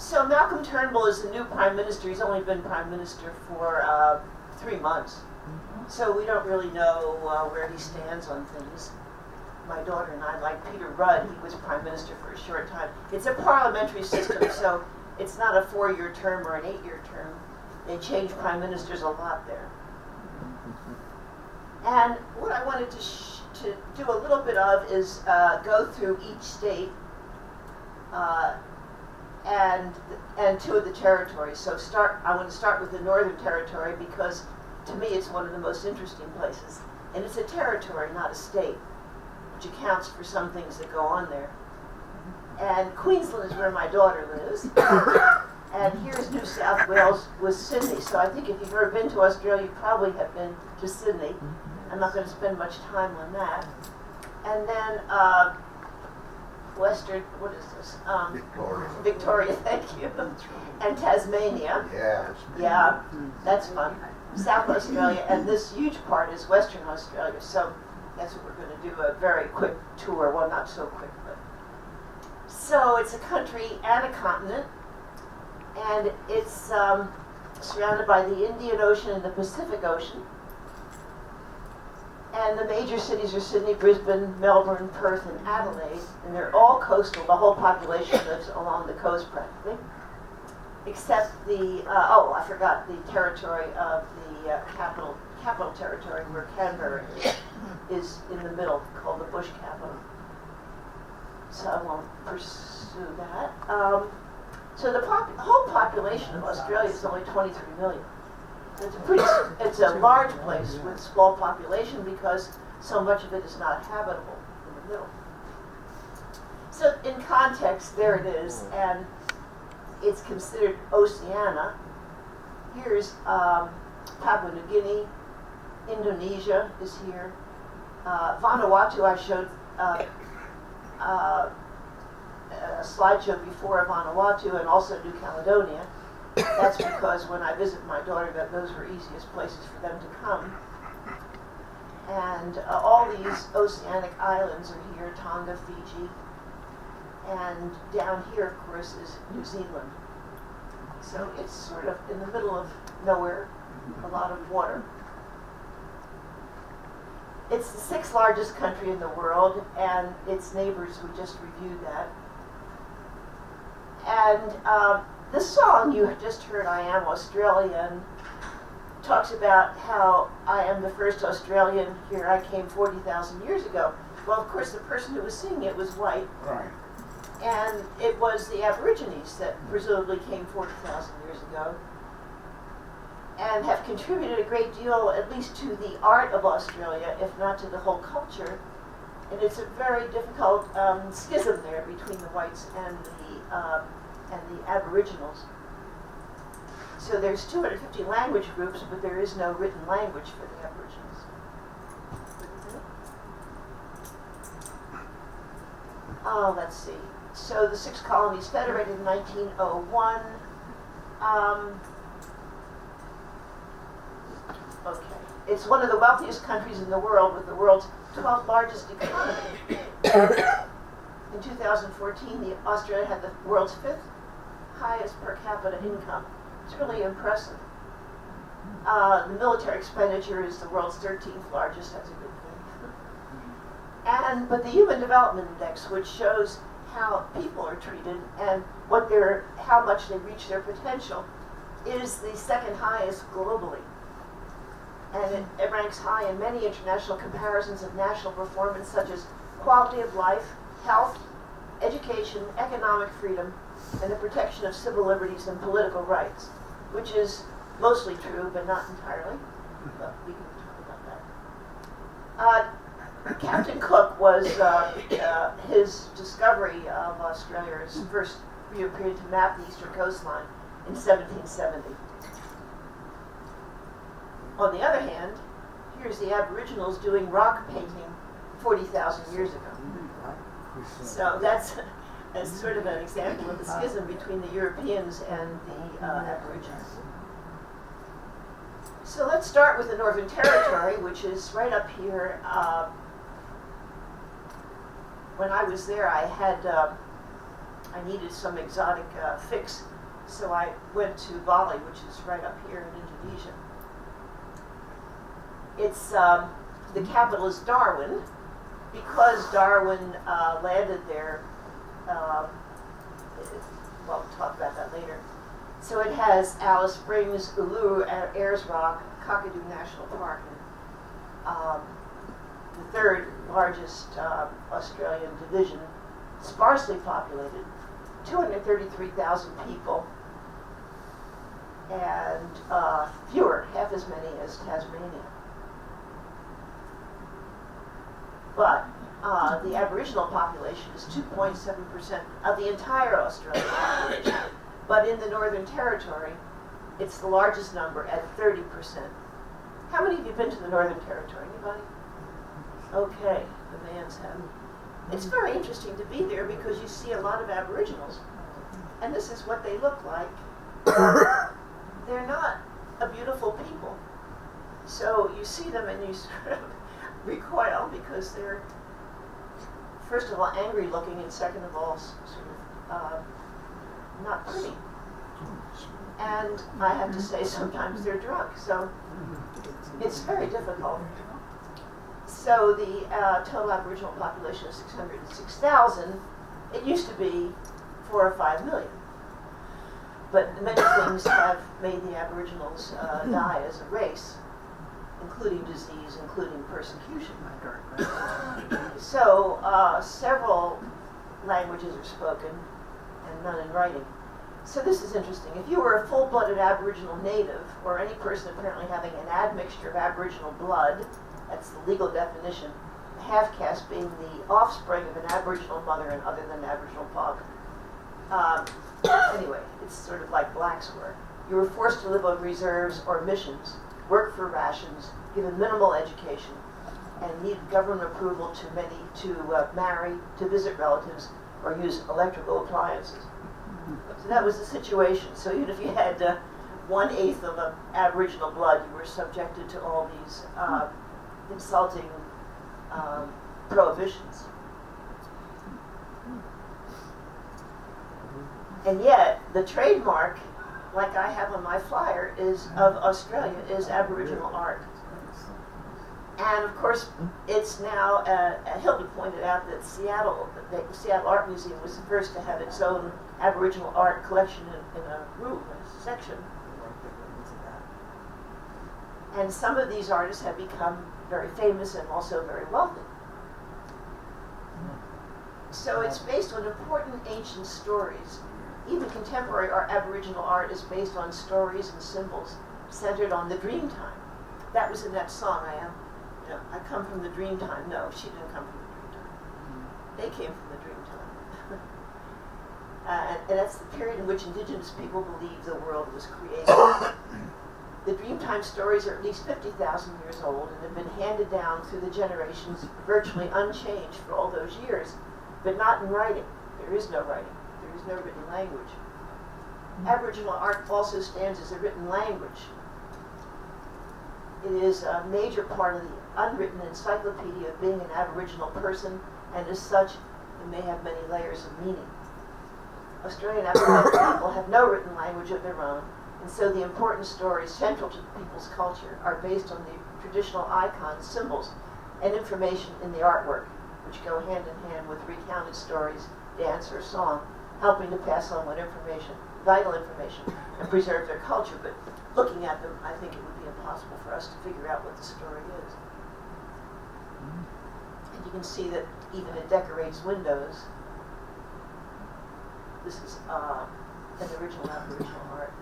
So Malcolm Turnbull is the new prime minister. He's only been prime minister for 3 months. So we don't really know where he stands on things. My daughter and I, like Peter Rudd, he was prime minister for a short time. It's a parliamentary system, so it's not a 4-year term or an 8-year term. They change prime ministers a lot there. And what I wanted to do a little bit of is go through each state and 2 of the territories. So I want to start with the Northern Territory because to me it's one of the most interesting places. And it's a territory, not a state, which accounts for some things that go on there. And Queensland is where my daughter lives. And here's New South Wales with Sydney. So I think if you've ever been to Australia, you probably have been to Sydney. I'm not going to spend much time on that. And then Western, what is this? Victoria, thank you. And Tasmania. Yeah. Yeah, that's fun. South Australia, and this huge part is Western Australia. So that's what we're going to do, a very quick tour. Well, not so quick, but. So it's a country and a continent, and it's surrounded by the Indian Ocean and the Pacific Ocean. And the major cities are Sydney, Brisbane, Melbourne, Perth, and Adelaide, and they're all coastal. The whole population lives along the coast practically, except the, I forgot the territory of the capital territory where Canberra is in the middle, called the Bush capital. So I won't pursue that. So the whole population of Australia is only 23 million. It's a large place with small population because so much of it is not habitable in the middle. So in context, there it is, and it's considered Oceania. Here's Papua New Guinea, Indonesia is here. Vanuatu, I showed a slideshow before of Vanuatu and also New Caledonia. That's because when I visit my daughter, those were easiest places for them to come. And all these oceanic islands are here, Tonga, Fiji, and down here, of course, is New Zealand. So it's sort of in the middle of nowhere, a lot of water. It's the 6th largest country in the world, and its neighbors, we just reviewed that. And this song you just heard, I Am Australian, talks about how I am the first Australian, here I came 40,000 years ago. Well, of course, the person who was singing it was white. Right. And it was the Aborigines that presumably came 40,000 years ago and have contributed a great deal, at least to the art of Australia, if not to the whole culture. And it's a very difficult schism there between the whites and the Aboriginals. So there's 250 language groups, but there is no written language for the Aboriginals. Oh, let's see. So the 6 colonies federated in 1901. Okay. It's one of the wealthiest countries in the world with the world's 12th largest economy. In 2014, Australia had the world's 5th highest per capita income. It's really impressive. The military expenditure is the world's 13th largest. That's a good thing. But the Human Development Index, which shows how people are treated and how much they reach their potential, is the 2nd highest globally. And it ranks high in many international comparisons of national performance, such as quality of life, health, education, economic freedom, and the protection of civil liberties and political rights, which is mostly true, but not entirely. But we can talk about that. Captain Cook was his discovery of Australia, his first real period to map the eastern coastline in 1770. On the other hand, here's the Aboriginals doing rock painting 40,000 years ago. So that's sort of an example of the schism between the Europeans and the Aborigines. So let's start with the Northern Territory, which is right up here. When I was there, I had I needed some exotic fix, so I went to Bali, which is right up here in Indonesia. It's the capital is Darwin, because Darwin landed there. Well, we'll talk about that later. So it has Alice Springs, Uluru, Ayers Rock, Kakadu National Park, and the third largest Australian division, sparsely populated, 233,000 people, and fewer, half as many as Tasmania. But the Aboriginal population is 2.7% of the entire Australian population. But in the Northern Territory, it's the largest number at 30%. How many of you been to the Northern Territory? Anybody? Okay, the man's have. It's very interesting to be there because you see a lot of Aboriginals, and this is what they look like. They're not a beautiful people. So you see them and you sort of recoil because they're, first of all, angry looking, and second of all, sort of not pretty. And I have to say sometimes they're drunk, so it's very difficult. So the total Aboriginal population is 606,000. It used to be 4 or 5 million. But many things have made the Aboriginals die as a race, including disease, including persecution. So several languages are spoken and none in writing. So this is interesting. If you were a full-blooded Aboriginal native, or any person apparently having an admixture of Aboriginal blood, that's the legal definition, a half-caste being the offspring of an Aboriginal mother and other than Aboriginal father. Anyway, it's sort of like blacks were. You were forced to live on reserves or missions, work for rations, given minimal education, and needed government approval to marry, to visit relatives, or use electrical appliances. So that was the situation. So even if you had 1/8 of an Aboriginal blood, you were subjected to all these insulting prohibitions. And yet, the trademark, like I have on my flyer, of Australia is Aboriginal art. And of course, it's now, Hilda pointed out that the Seattle Art Museum was the first to have its own Aboriginal art collection in a room, a section. And some of these artists have become very famous and also very wealthy. So it's based on important ancient stories. Even contemporary Aboriginal art is based on stories and symbols centered on the dream time. That was in that song, I come from the dream time. No, she didn't come from the dream time. They came from the dream time. And that's the period in which indigenous people believed the world was created. The Dreamtime stories are at least 50,000 years old and have been handed down through the generations virtually unchanged for all those years, but not in writing. There is no writing. There is no written language. Aboriginal art also stands as a written language. It is a major part of the unwritten encyclopedia of being an Aboriginal person, and as such, it may have many layers of meaning. Australian Aboriginal people have no written language of their own, and so the important stories central to the people's culture are based on the traditional icons, symbols, and information in the artwork, which go hand in hand with recounted stories, dance, or song, helping to pass on vital information, and preserve their culture. But looking at them, I think it would be impossible for us to figure out what the story is. And you can see that even it decorates windows. This is an original Aboriginal art.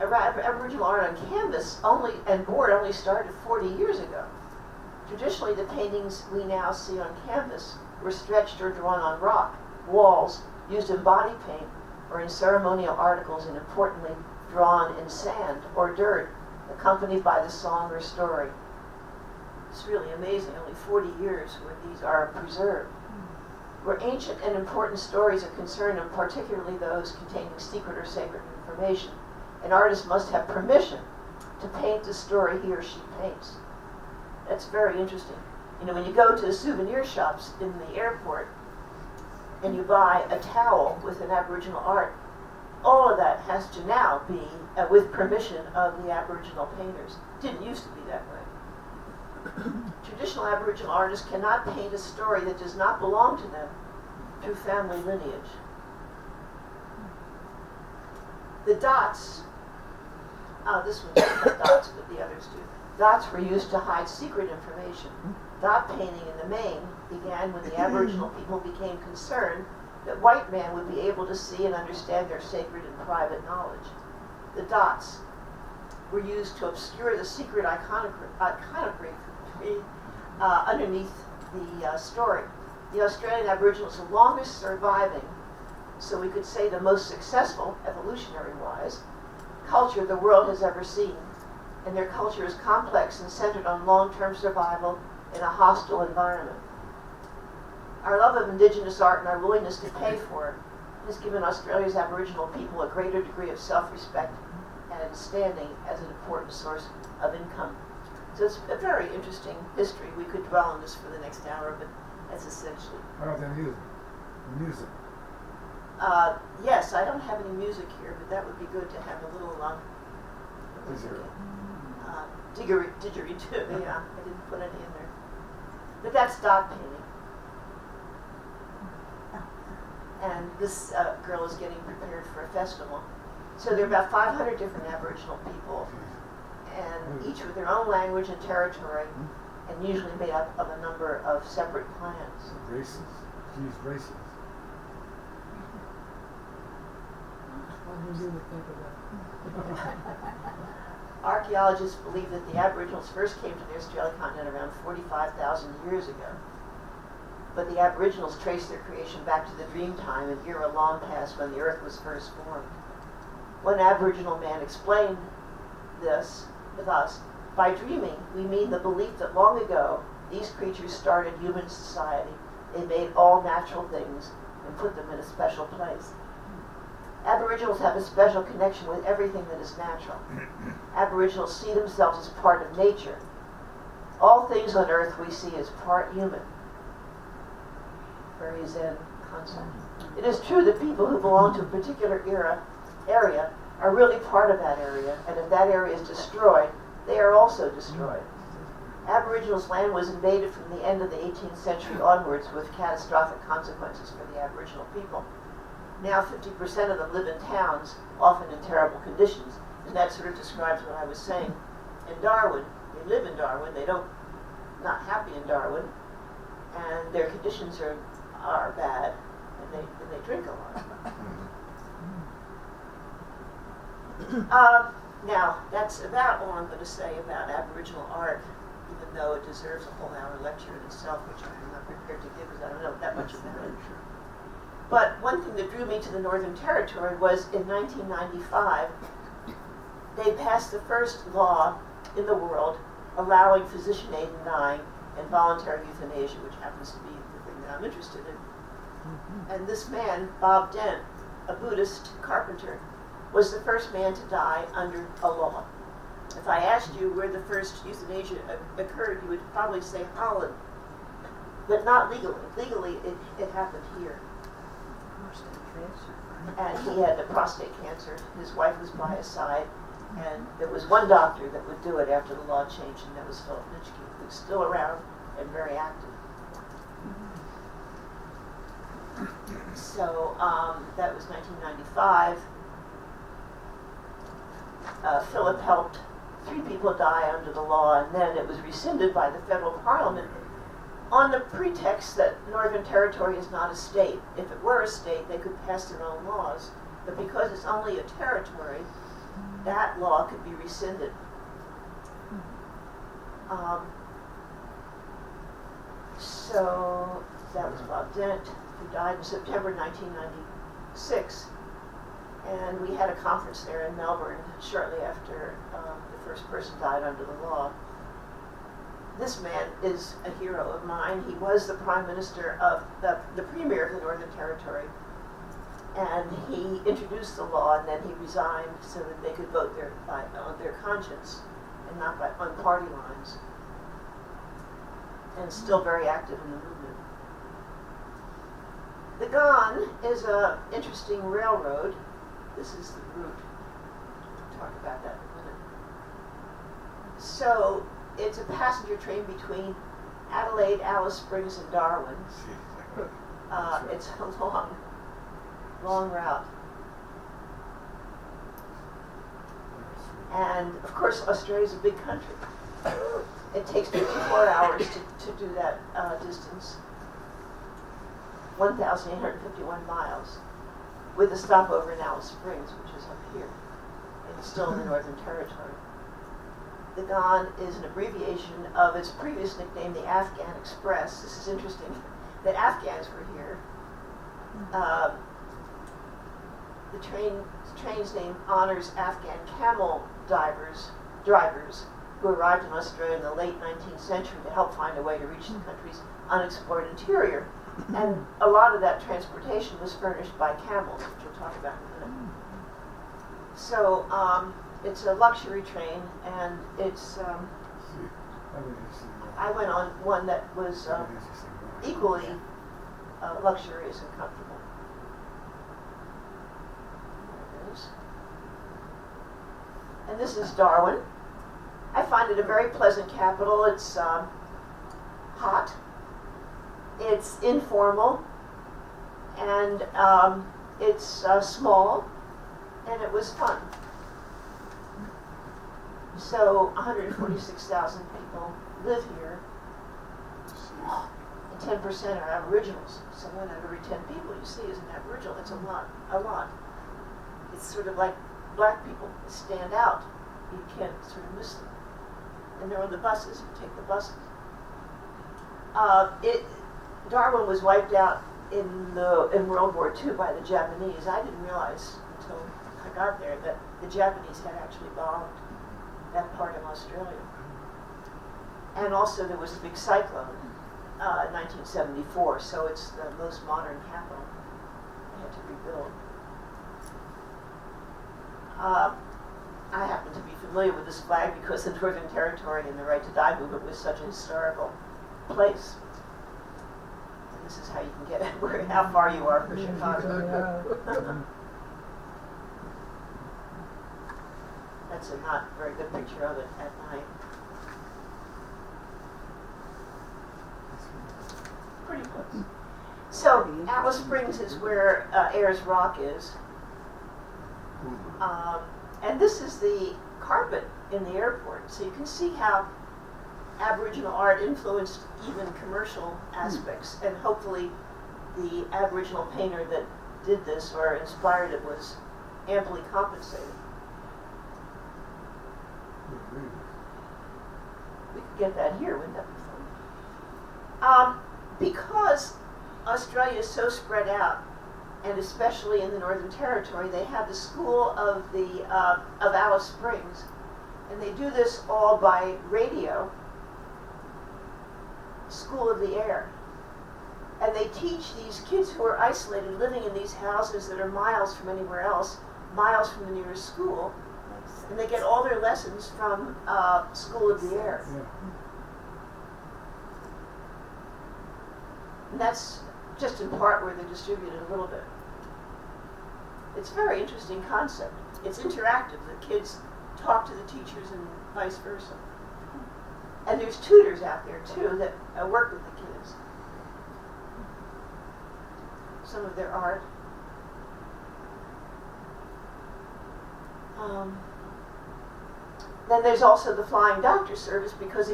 Aboriginal art on canvas and board only started 40 years ago. Traditionally, the paintings we now see on canvas were stretched or drawn on rock, walls, used in body paint, or in ceremonial articles, and importantly, drawn in sand or dirt, accompanied by the song or story. It's really amazing, only 40 years where these are preserved. Where ancient and important stories are concerned, and particularly those containing secret or sacred information, an artist must have permission to paint the story he or she paints. That's very interesting. When you go to the souvenir shops in the airport, and you buy a towel with an Aboriginal art, all of that has to now be with permission of the Aboriginal painters. Didn't used to be that way. Traditional Aboriginal artists cannot paint a story that does not belong to them through family lineage. The dots, this one doesn't have dots, but the others do. Dots were used to hide secret information. Dot painting in the main began when the Aboriginal people became concerned that white man would be able to see and understand their sacred and private knowledge. The dots were used to obscure the secret iconography underneath the story. The Australian Aboriginals, the longest surviving, so we could say the most successful, evolutionary-wise, culture the world has ever seen. And their culture is complex and centered on long-term survival in a hostile environment. Our love of Indigenous art and our willingness to pay for it has given Australia's Aboriginal people a greater degree of self-respect and standing as an important source of income. So it's a very interesting history. We could dwell on this for the next hour, but that's essentially. How about the music? Music. Yes, I don't have any music here, but that would be good to have a little didgeridoo. Yeah, I didn't put any in there. But that's dot painting. And this girl is getting prepared for a festival. So there are about 500 different Aboriginal people, and each with their own language and territory, and usually made up of a number of separate clans. Races. She's racist. Archaeologists believe that the Aboriginals first came to the Australian continent around 45,000 years ago. But the Aboriginals trace their creation back to the Dreamtime, an era long past when the earth was first formed. One Aboriginal man explained this with us. By dreaming, we mean the belief that long ago these creatures started human society. They made all natural things and put them in a special place. Aboriginals have a special connection with everything that is natural. Aboriginals see themselves as part of nature. All things on earth we see as part human. Very Zen concept. It is true that people who belong to a particular area are really part of that area, and if that area is destroyed, they are also destroyed. Aboriginals' land was invaded from the end of the 18th century onwards with catastrophic consequences for the Aboriginal people. Now 50% of them live in towns, often in terrible conditions, and that sort of describes what I was saying. In Darwin, they live in Darwin, they don't, not happy in Darwin, and their conditions are bad, and they drink a lot. Now, that's about all I'm going to say about Aboriginal art, even though it deserves a whole hour lecture in itself, which I'm not prepared to give because I don't know that much about it. But one thing that drew me to the Northern Territory was in 1995, they passed the first law in the world allowing physician aid in dying and voluntary euthanasia, which happens to be the thing that I'm interested in. And this man, Bob Dent, a Buddhist carpenter, was the first man to die under a law. If I asked you where the first euthanasia occurred, you would probably say Holland, but not legally. Legally, it happened here. And he had prostate cancer. His wife was by his side, and there was one doctor that would do it after the law changed, and that was Philip Nitschke, who's still around and very active. So that was 1995. Philip helped 3 people die under the law, and then it was rescinded by the federal parliament on the pretext that Northern Territory is not a state. If it were a state, they could pass their own laws. But because it's only a territory, that law could be rescinded. So that was Bob Dent, who died in September 1996. And we had a conference there in Melbourne shortly after the first person died under the law. This man is a hero of mine. He was the Prime Minister of the Premier of the Northern Territory. And he introduced the law, and then he resigned so that they could vote on their conscience and not on party lines. And still very active in the movement. The Ghan is an interesting railroad. This is the route. We'll talk about that in a minute. So it's a passenger train between Adelaide, Alice Springs, and Darwin. It's a long route. And of course, Australia is a big country. It takes 54 hours to do that distance, 1,851 miles, with a stopover in Alice Springs, which is up here. It's still in the Northern Territory. The Ghan is an abbreviation of its previous nickname, the Afghan Express. This is interesting that Afghans were here. The train's name honors Afghan camel drivers who arrived in Australia in the late 19th century to help find a way to reach the country's unexplored interior. And a lot of that transportation was furnished by camels, which we'll talk about in a minute. So it's a luxury train, and it's. I went on one that was equally luxurious and comfortable. There it is. And this is Darwin. I find it a very pleasant capital. It's hot. It's informal, and it's small, and it was fun. So 146,000 people live here, and 10% are Aboriginals. So 1 out of every 10 people you see is an Aboriginal. It's a lot. It's sort of like black people stand out. You can't sort of miss them. And they're on the buses. You take the buses. Darwin was wiped out in World War II by the Japanese. I didn't realize until I got there that the Japanese had actually bombed that part of Australia. And also there was a big cyclone in 1974, so it's the most modern capital. They had to rebuild. I happen to be familiar with this flag because the Northern Territory and the Right to Die movement was such a historical place. And this is how you can get how far you are from Chicago. That's a not very good picture of it at night. Pretty close. So Alice Springs is where Ayers Rock is. And this is the carpet in the airport. So you can see how Aboriginal art influenced even commercial aspects. And hopefully the Aboriginal painter that did this or inspired it was amply compensated. We could get that here, wouldn't that be fun? Because Australia is so spread out, and especially in the Northern Territory, they have the School of Alice Springs, and they do this all by radio. School of the Air, and they teach these kids who are isolated, living in these houses that are miles from anywhere else, miles from the nearest school, and they get all their lessons from School of the Air. Yeah. And that's just in part where they're distributed a little bit. It's a very interesting concept. It's interactive. The kids talk to the teachers and vice versa. And there's tutors out there, too, that work with the kids. Some of their art. Then there's also the flying doctor service because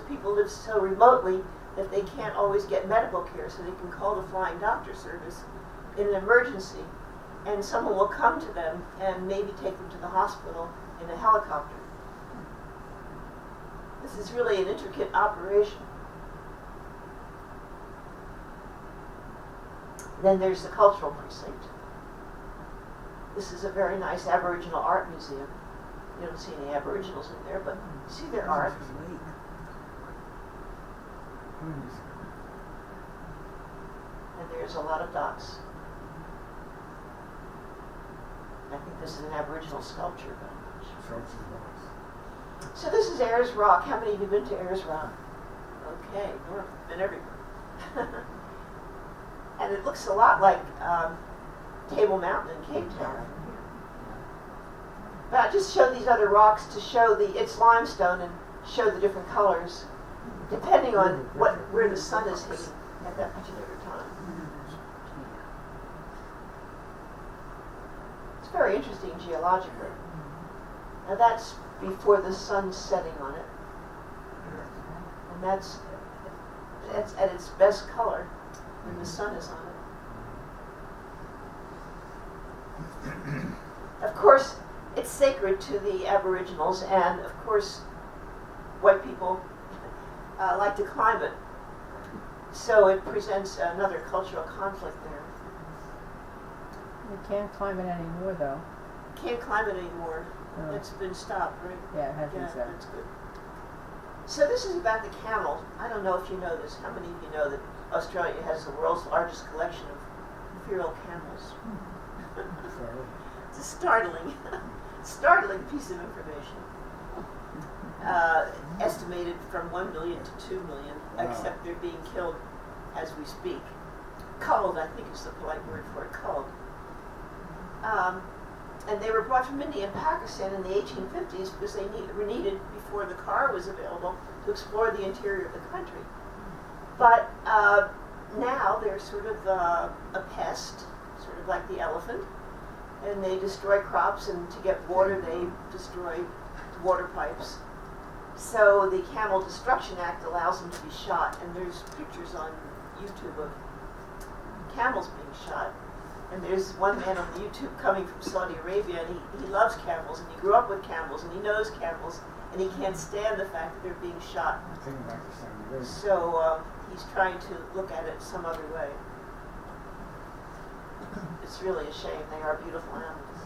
people live so remotely that they can't always get medical care, so they can call the flying doctor service in an emergency, and someone will come to them and maybe take them to the hospital in a helicopter. This is really an intricate operation. Then there's the cultural precinct. This is a very nice Aboriginal art museum. You don't see any Aboriginals in there, but you see their art. And there's a lot of dots. I think this is an Aboriginal sculpture, but I'm not sure. So this is Ayers Rock. How many of you have been to Ayers Rock? Okay, you've been everywhere. And it looks a lot like Table Mountain in Cape Town. But I just showed these other rocks to show it's limestone and show the different colors, depending on where the sun is hitting at that particular time. It's very interesting geologically. Now that's before the sun's setting on it. And that's at its best color when the sun is on it. Of course, it's sacred to the Aboriginals, and of course, white people like to climb it. So it presents another cultural conflict there. You can't climb it anymore, though. Can't climb it anymore. Oh. It's been stopped, right? Yeah, it has been Yeah, stopped. that's good. So this is about the camel. I don't know if you know this. How many of you know that Australia has the world's largest collection of feral camels? It's a startling piece of information. Estimated from 1 million to 2 million, Wow. except they're being killed as we speak. Culled, I think is the polite word for it, culled. And they were brought from India and Pakistan in the 1850s because they were needed before the car was available to explore the interior of the country. But now they're sort of a pest, sort of like the elephant, and they destroy crops, and to get water they destroy water pipes. So the Camel Destruction Act allows them to be shot, and there's pictures on YouTube of camels being shot. And there's one man on YouTube coming from Saudi Arabia, and he loves camels, and he grew up with camels, and he knows camels, and he can't stand the fact that they're being shot. I'm taking back to Saudi Arabia. So he's trying to look at it some other way. It's really a shame. They are beautiful animals.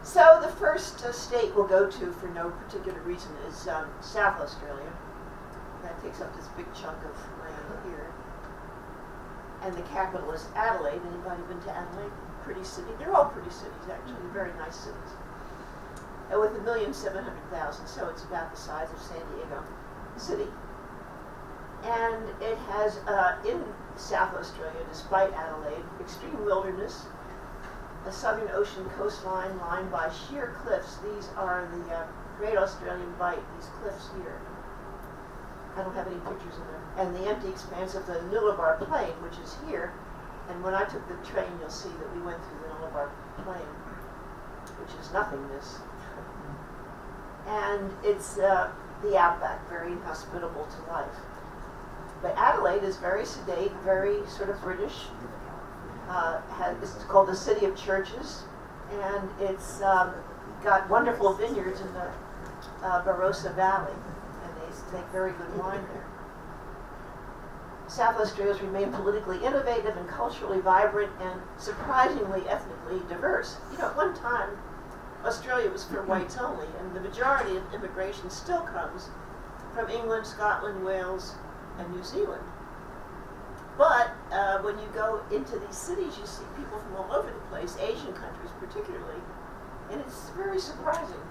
So the first state we'll go to for no particular reason is South Australia. That takes up this big chunk of land here. And the capital is Adelaide. Anybody been to Adelaide? Pretty city. They're all pretty cities, actually. Very nice cities. And with 1,700,000, so it's about the size of San Diego City. And it has, in South Australia, despite Adelaide, extreme wilderness, a southern ocean coastline lined by sheer cliffs. These are the Great Australian Bight, these cliffs here. I don't have any pictures of them. And the empty expanse of the Nullarbor Plain, which is here. And when I took the train, you'll see that we went through the Nullarbor Plain, which is nothingness. And it's the outback, very inhospitable to life. But Adelaide is very sedate, very sort of British. It's called the City of Churches, and it's got wonderful vineyards in the Barossa Valley, and they make very good wine there. South Australia's remained politically innovative and culturally vibrant and surprisingly ethnically diverse. You know, at one time, Australia was for whites only, and the majority of immigration still comes from England, Scotland, Wales, and New Zealand. But when you go into these cities, you see people from all over the place, Asian countries particularly, and it's very surprising.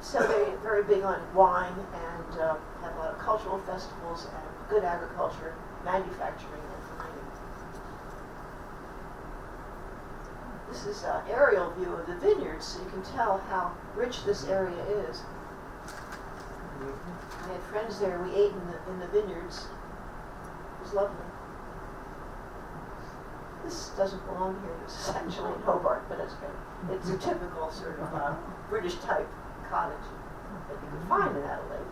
So they're very big on wine and have a lot of cultural festivals and good agriculture, manufacturing, and mining. This is an aerial view of the vineyards, so you can tell how rich this area is. I had friends there. We ate in the vineyards. It was lovely. This doesn't belong here. This is actually in Hobart, but it's good. It's a typical sort of British type cottage that you can find in Adelaide.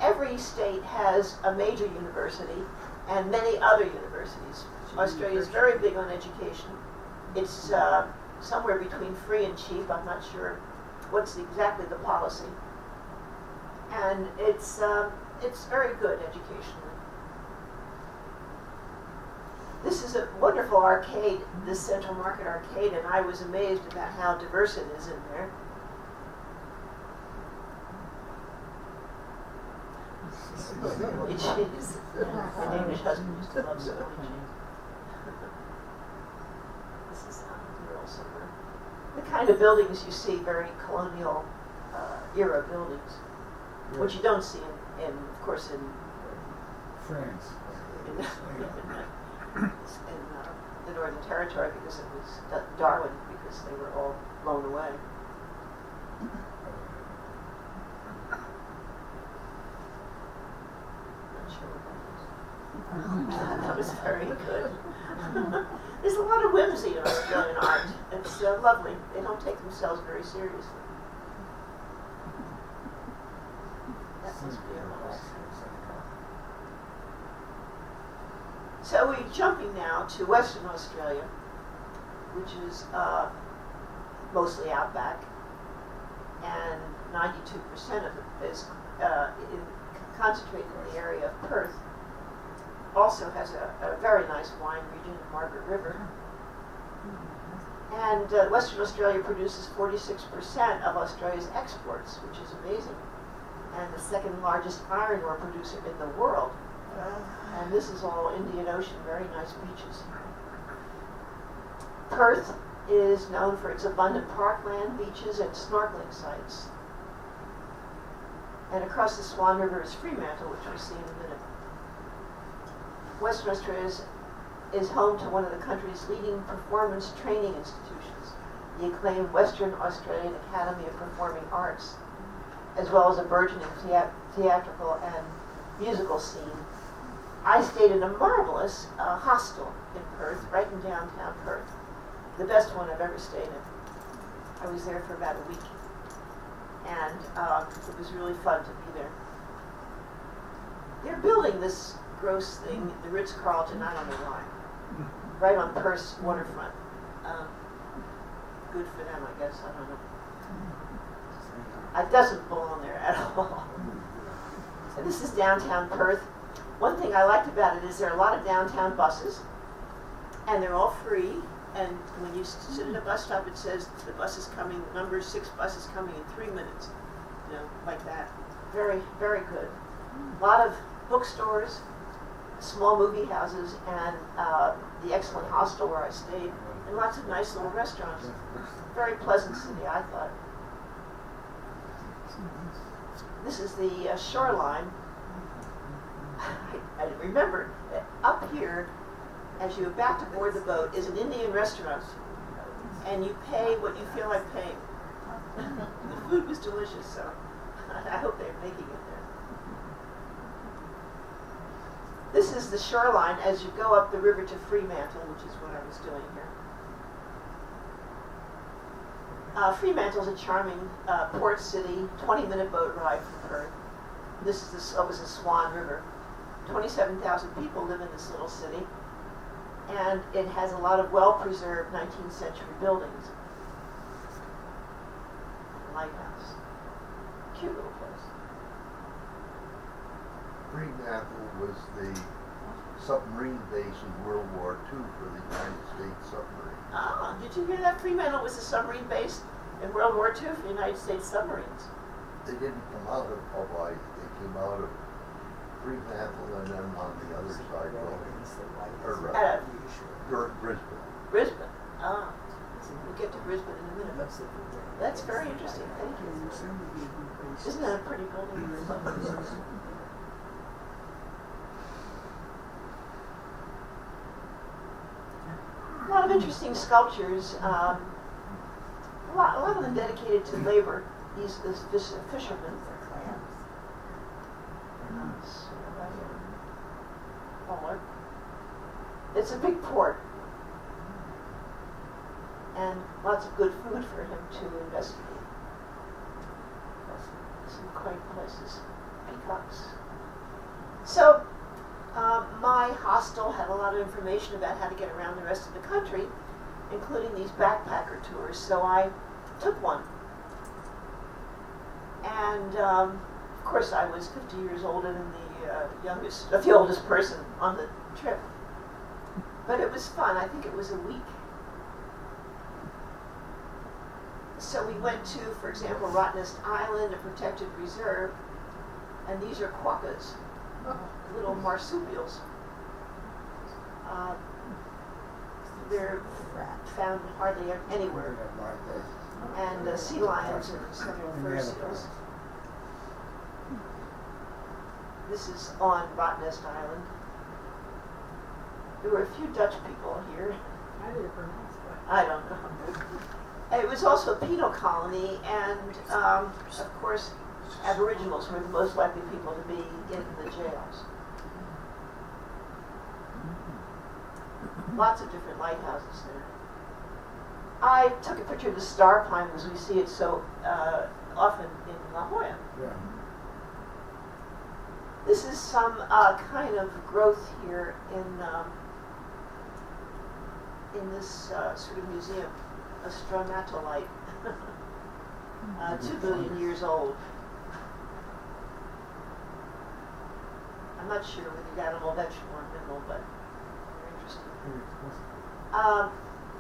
Every state has a major university and many other universities. Australia is very big on education. It's somewhere between free and cheap. I'm not sure what's exactly the policy. And it's very good educationally. This is a wonderful arcade, this Central Market arcade, and I was amazed about how diverse it is in there. It is. My Danish husband used to love snowy cheese. This is real somewhere. The kind of buildings you see, very colonial era buildings. which you don't see of course, in France. in the Northern Territory, because it was Darwin, because they were all blown away. Not sure what that is. That was very good. There's a lot of whimsy in Australian art. It's lovely. They don't take themselves very seriously. That must be a lot. So we're jumping now to Western Australia, which is mostly outback, and 92% of it is concentrated in the area of Perth. Also has a very nice wine region, the Margaret River. And Western Australia produces 46% of Australia's exports, which is amazing, and the second largest iron ore producer in the world. And this is all Indian Ocean, very nice beaches. Perth is known for its abundant parkland, beaches, and snorkeling sites. And across the Swan River is Fremantle, which we'll see in a minute. Western Australia is home to one of the country's leading performance training institutions, the acclaimed Western Australian Academy of Performing Arts, as well as a burgeoning theatrical and musical scene. I stayed in a marvelous hostel in Perth, right in downtown Perth. The best one I've ever stayed in. I was there for about a week, and it was really fun to be there. They're building this gross thing, the Ritz-Carlton, I don't know why, right on Perth's waterfront. Good for them, I guess, I don't know. It doesn't belong there at all. So this is downtown Perth. One thing I liked about it is there are a lot of downtown buses, and they're all free. And when you sit at a bus stop, it says the bus is coming, number 6 bus is coming in 3 minutes. You know, like that. Very, very good. A lot of bookstores, small movie houses, and the excellent hostel where I stayed, and lots of nice little restaurants. Very pleasant city, I thought. This is the shoreline. I remember up here, as you're about to board the boat, is an Indian restaurant, and you pay what you feel like paying. The food was delicious, so I hope they're making it there. This is the shoreline as you go up the river to Fremantle, which is what I was doing here. Fremantle is a charming port city, 20-minute boat ride from Perth. This is the Swan River. 27,000 people live in this little city, and it has a lot of well-preserved 19th century buildings. Lighthouse. Cute little place. Fremantle was the submarine base in World War II for the United States submarine. Ah, did you hear that? Fremantle was a submarine base in World War II for the United States submarines. They didn't come out of Hawaii. They came out of Fremantle and then on the other side Brisbane. Brisbane. Ah, we'll get to Brisbane in a minute. That's very interesting. Thank you. Isn't that a pretty building? A lot of interesting sculptures. A lot of them dedicated to labor. These fishermen. It's a big port, and lots of good food for him to investigate. Some quaint places, peacocks. So, my hostel had a lot of information about how to get around the rest of the country, including these backpacker tours, so I took one. And, of course, I was 50 years older than the oldest person on the trip. But it was fun. I think it was a week. So we went to, for example, Rottnest Island, a protected reserve, and these are quokkas, little marsupials. They're found hardly anywhere. And sea lions and several fur seals. This is on Rottnest Island. There were a few Dutch people here. How did it pronounce that? I don't know. It was also a penal colony, and of course, Aboriginals were the most likely people to be in the jails. Lots of different lighthouses there. I took a picture of the star pine because we see it so often in La Jolla. Yeah. This is some kind of growth here in this sort of museum, a stromatolite, 2 billion years old. I'm not sure whether you animal, vegetable, or mineral, but they're interesting.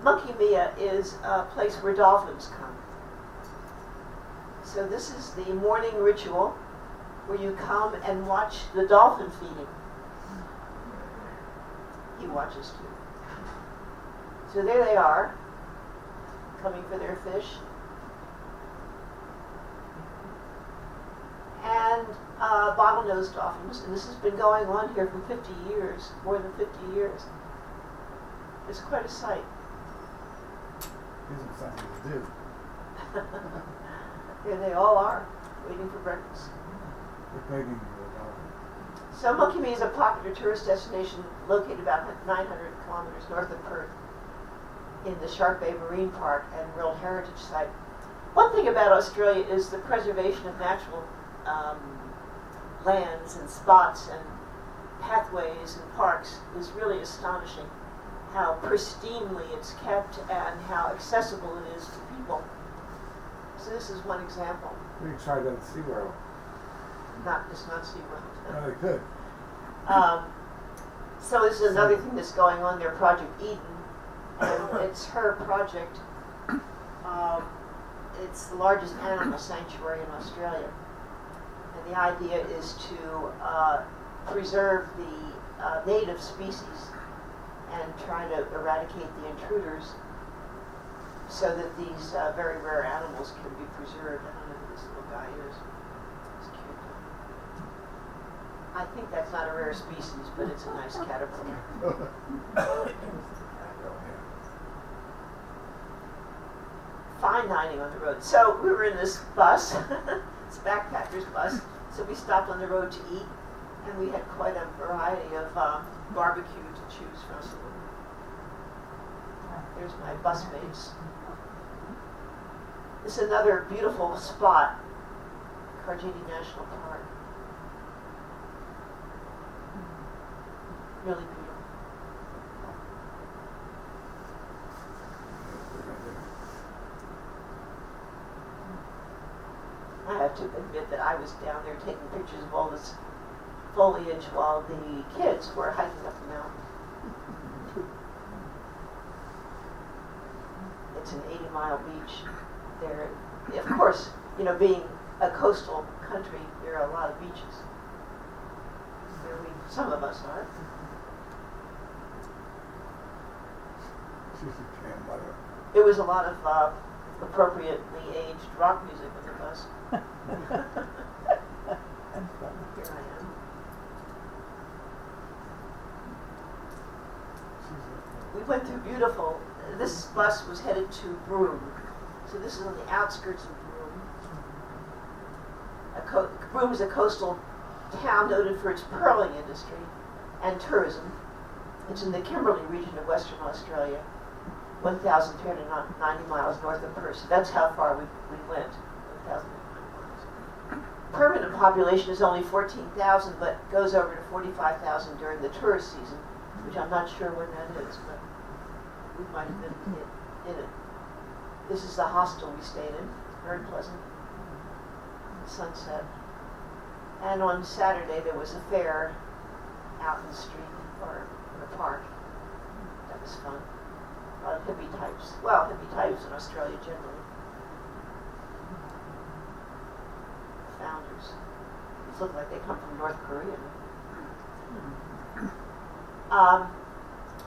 Monkey Mia is a place where dolphins come. So this is the morning ritual where you come and watch the dolphin feeding. He watches too. So there they are, coming for their fish. And bottlenose dolphins, and this has been going on here for 50 years, more than 50 years. It's quite a sight. Gives them something to do. Here they all are, waiting for breakfast. They're begging the dolphin. So Monkey Mia is a popular tourist destination located about 900 kilometers north of Perth in the Shark Bay Marine Park and World Heritage Site. One thing about Australia is the preservation of natural lands and spots and pathways and parks is really astonishing. How pristinely it's kept and how accessible it is to people. So this is one example. We can try that at SeaWorld. It's not SeaWorld. No, they could. So this is another thing that's going on there, Project Eden. And it's her project. It's the largest animal sanctuary in Australia. And the idea is to preserve the native species and try to eradicate the intruders so that these very rare animals can be preserved. I don't know who this little guy is. It's cute. I think that's not a rare species, but it's a nice caterpillar. Fine dining on the road. So we were in this bus, this backpacker's bus, so we stopped on the road to eat, and we had quite a variety of barbecue to choose from. There's my bus mates. This is another beautiful spot, Karjini National Park. Really beautiful. I have to admit that I was down there taking pictures of all this foliage while the kids were hiking up the mountain. It's an 80-mile beach. There, of course, you know, being a coastal country, there are a lot of beaches. Some of us are. She's a grandmother. There was a lot of appropriately aged rock music on the bus. Here I am. We went through beautiful. This bus was headed to Broome. So this is on the outskirts of Broome. Broome is a coastal town noted for its pearling industry and tourism. It's in the Kimberley region of Western Australia, 1,390 miles north of Perth. So that's how far we went, 1,390 miles. Permanent population is only 14,000, but goes over to 45,000 during the tourist season, which I'm not sure when that is, but we might have been in it. This is the hostel we stayed in, very pleasant. Sunset. And on Saturday there was a fair out in the street or in the park. That was fun. A lot of hippie types. Well, hippie types in Australia generally. Founders. These look like they come from North Korea.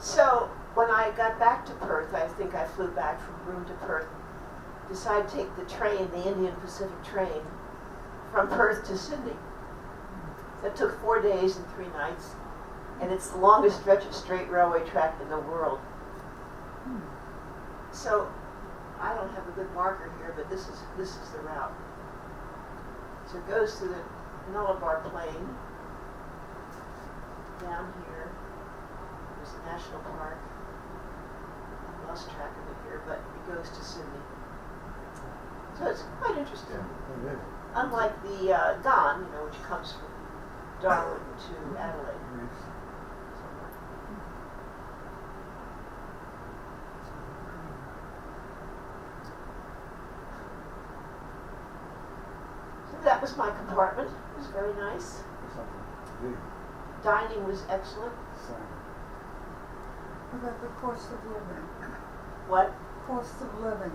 So when I got back to Perth, I think I flew back from Broome to Perth, decided to take the train, the Indian Pacific train, from Perth to Sydney. The that took 4 days and 3 nights, and it's the longest stretch of straight railway track in the world. So, I don't have a good marker here, but this is the route. So it goes through the Nullarbor Plain, down here. There's the National Park. I lost track of it here, but it goes to Sydney. So it's quite interesting. It is. Unlike the Don, which comes from Darwin to Adelaide. So that was my compartment. It was very nice. Something big. Dining was excellent. What about the cost of living? What? Cost of living.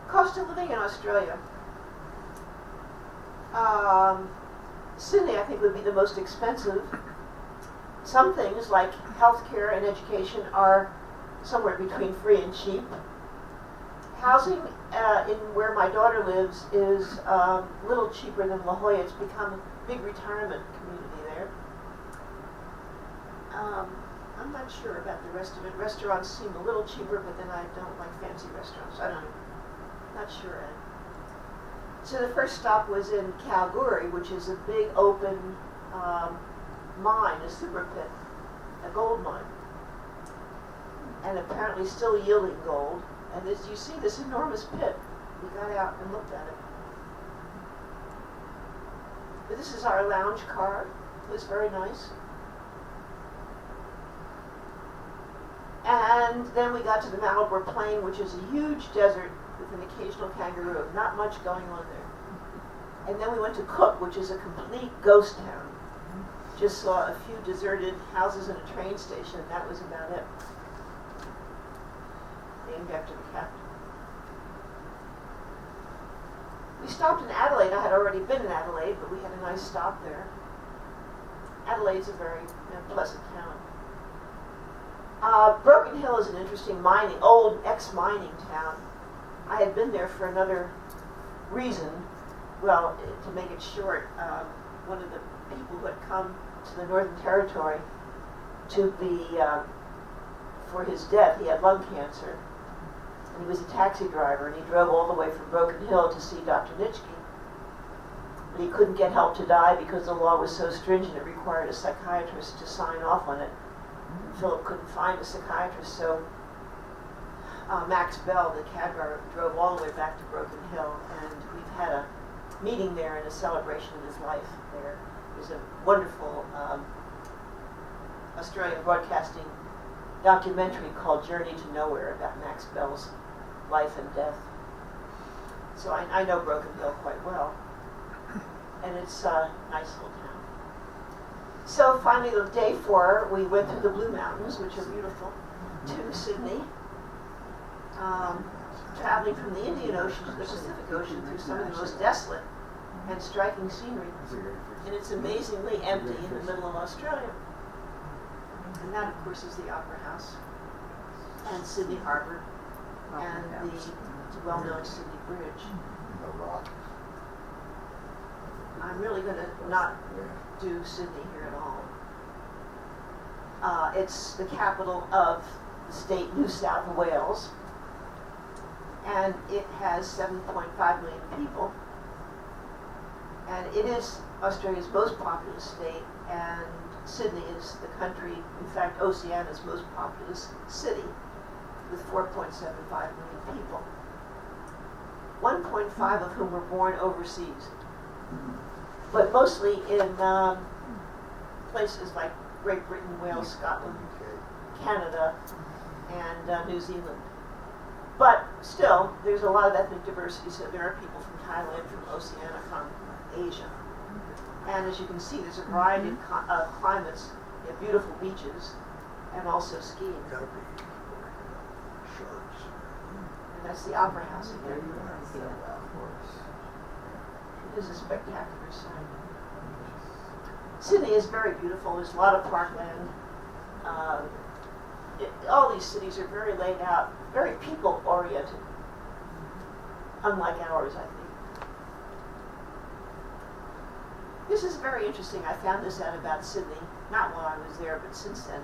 Cost of living in Australia. Sydney, I think, would be the most expensive. Some things like healthcare and education are somewhere between free and cheap. Housing in where my daughter lives is a little cheaper than La Jolla. It's become a big retirement community there. I'm not sure about the rest of it. Restaurants seem a little cheaper, but then I don't like fancy restaurants. I don't know. Not sure. So the first stop was in Kalgoorlie, which is a big open mine, a super pit, a gold mine, and apparently still yielding gold. And as you see this enormous pit, we got out and looked at it. But this is our lounge car. It was very nice. And then we got to the Nullarbor Plain, which is a huge desert with an occasional kangaroo. Not much going on there. And then we went to Cook, which is a complete ghost town. Just saw a few deserted houses and a train station. That was about it. Named after the captain. We stopped in Adelaide. I had already been in Adelaide, but we had a nice stop there. Adelaide's a very pleasant town. Broken Hill is an interesting old ex-mining town. I had been there for another reason. Well, to make it short, one of the people who had come to the Northern Territory to for his death, he had lung cancer. And he was a taxi driver, and he drove all the way from Broken Hill to see Dr. Nitschke. But he couldn't get help to die because the law was so stringent it required a psychiatrist to sign off on it. Philip couldn't find a psychiatrist, so Max Bell, the cab driver, drove all the way back to Broken Hill, and we've had a meeting there and a celebration of his life there. There's a wonderful Australian broadcasting documentary called Journey to Nowhere about Max Bell's life and death. So I know Broken Hill quite well, and it's a nice little town. So finally, on day 4, we went through the Blue Mountains, which are beautiful, to Sydney, traveling from the Indian Ocean to the Pacific Ocean through some of the most desolate and striking scenery. And it's amazingly empty in the middle of Australia. And that, of course, is the Opera House, and Sydney Harbour, and the well-known Sydney Bridge. The Rock. I'm really going to not do Sydney here at all. It's the capital of the state New South Wales, and it has 7.5 million people. And it is Australia's most populous state, and Sydney is the country, in fact, Oceania's most populous city, with 4.75 million people. 1.5 of whom were born overseas, but mostly in places like Great Britain, Wales, Scotland, Canada, and New Zealand. But still, there's a lot of ethnic diversity, so there are people from Thailand, from Oceania, from Asia. And as you can see, there's a variety of climates. You have beautiful beaches, and also skiing. Gotta be sharks. And that's the Opera House again. It is a spectacular sight. Sydney is very beautiful. There's a lot of parkland. All these cities are very laid out, very people-oriented, unlike ours, I think. This is very interesting. I found this out about Sydney, not while I was there, but since then.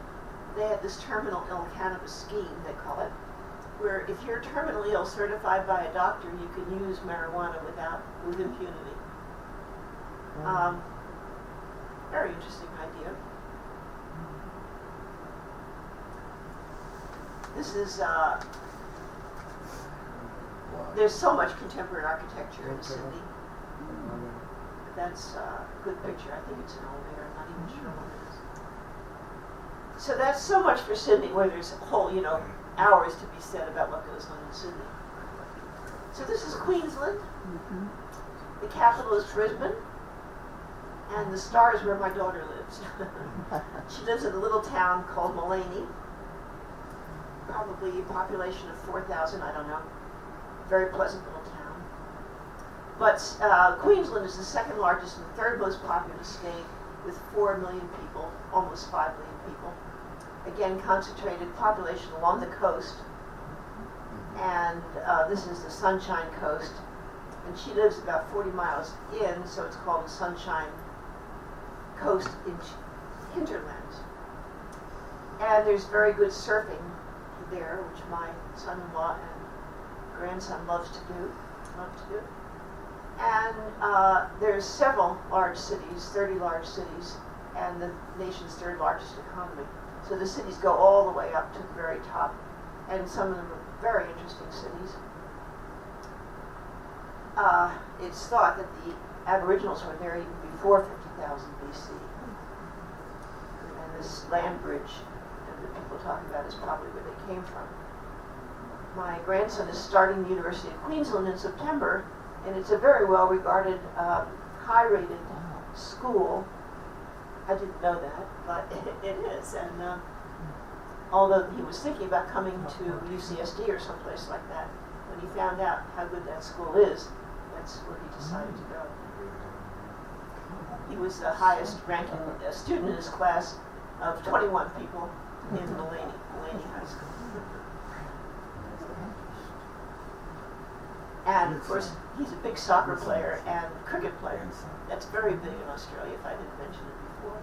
They have this terminal ill cannabis scheme, they call it, where if you're terminally ill certified by a doctor, you can use marijuana with impunity. Very interesting idea. This is, there's so much contemporary architecture in Sydney. That's a good picture. I think it's an elevator. I'm not even sure what it is. So that's so much for Sydney, where there's a whole, hours to be said about what goes on in Sydney. So this is Queensland. The capital is Brisbane. And the star is where my daughter lives. She lives in a little town called Mullaney. Probably a population of 4,000, I don't know. Very pleasant little town. But Queensland is the second largest and third most populous state with 4 million people, almost 5 million people. Again, concentrated population along the coast. And this is the Sunshine Coast. And she lives about 40 miles in, so it's called the Sunshine Coast hinterlands. And there's very good surfing there, which my son-in-law and grandson love to do. And there's several large cities, 30 large cities, and the nation's third largest economy. So the cities go all the way up to the very top, and some of them are very interesting cities. It's thought that the Aboriginals were there even before 50,000 BC. And this land bridge that people talk about is probably where they came from. My grandson is starting the University of Queensland in September, and it's a very well-regarded, high-rated school. I didn't know that, but it is. And although he was thinking about coming to UCSD or someplace like that, when he found out how good that school is, that's where he decided to go. He was the highest ranking student in his class of 21 people in Mullaney High School. And of course, he's a big soccer player and cricket player. That's very big in Australia, if I didn't mention it before.